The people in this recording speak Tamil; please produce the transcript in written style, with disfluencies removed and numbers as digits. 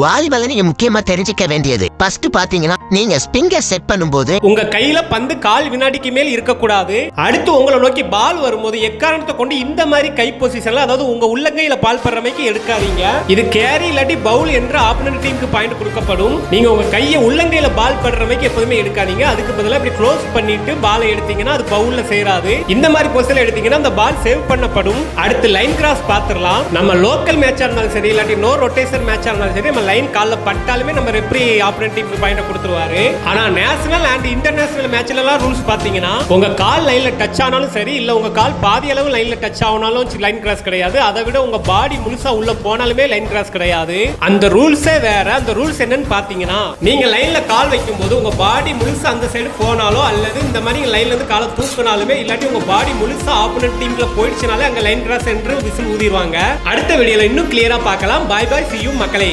வாலிபால நீங்க முக்கியமா தெரிஞ்சுக்க வேண்டியது ஃபர்ஸ்ட் பாத்தீங்கன்னா நீங்க ஸ்பிங்கர் செட் பண்ணும்போது உங்க கையில பந்து கால் வினாடிக்கு மேல் இருக்கக்கூடாது. அடுத்து உங்களை நோக்கி பால் வரும்போது எக்காரணத்தை கொண்டு இந்த மாதிரி கை பொசிஷன்ல, அதாவது உங்க உள்ளங்கையில பால் படுற மாதிரி எடுக்காதீங்க. இது கேரி இல்லாட்டி பவுல் என்ற ஆப்போனன்ட் டீமுக்கு பாயிண்ட் கொடுக்கப்படும். நீங்க உங்க கையை உள்ளங்கையில பால் படுற மாதிரி எப்பவுமே எடுக்காதீங்க. அதுக்கு பதிலா இப்படி க்ளோஸ் பண்ணிட்டு பாலை எடுத்தீங்கன்னா அது பவுல்ல சேராது. இந்த மாதிரி பொசிஷன்ல எடுத்தீங்கன்னா அந்த பால் சேவ் பண்ணப்படும். அடுத்து லைன் கிராஸ் பாத்துறலாம். நம்ம லோக்கல் மேட்சா இருந்தாலும் சரி, இல்லாட்டி நோ ரொட்டேஷன் மேட்சா இருந்தாலும் சரி, நம்ம லைன் கால்ல பட்டாலுமே நம்ம ரெஃப்ரி ஆப்போனன்ட் டீமுக்கு பாயிண்ட் கொடுத்துருவாரு. ஆனா நேஷனல் அண்ட் இன்டர்நேஷனல் மேட்ச்ல எல்லாம் ரூல்ஸ் பாத்தீங்கன்னா உங்க கால் லைன்ல டச் ஆனாலும் சரி, இல்ல உங்க கால் பாதி அளவு லைன்ல டச் ஆனாலும் லைன் கிராஸ் கிடையாது. அதை விட உங்க பாடி முழுசா உள்ள போனாலுமே லைன் கிராஸ் கிடையாது. அந்த ரூல்ஸே வேற. அந்த ரூல்ஸ் என்னன்னு பாத்தீங்கன்னா, நீங்க லைன்ல கால் வைக்கும் போது உங்க பாடி முழுசா அந்த சைடு போனாலோ, அல்லது இந்த மாதிரி லைன்ல இருந்து காலை தூக்கினாலுமே, இல்லாட்டி உங்க பாடி முழுசா ஆப்போனன்ட் டீம்ல போயிடுச்சுனாலே அங்க லைன் கிராஸ் என்று விசில் ஊதிடுவாங்க. அடுத்த வீடியோல இன்னும் கிளியரா பார்க்கலாம். பாய் பாய், see you மக்களே.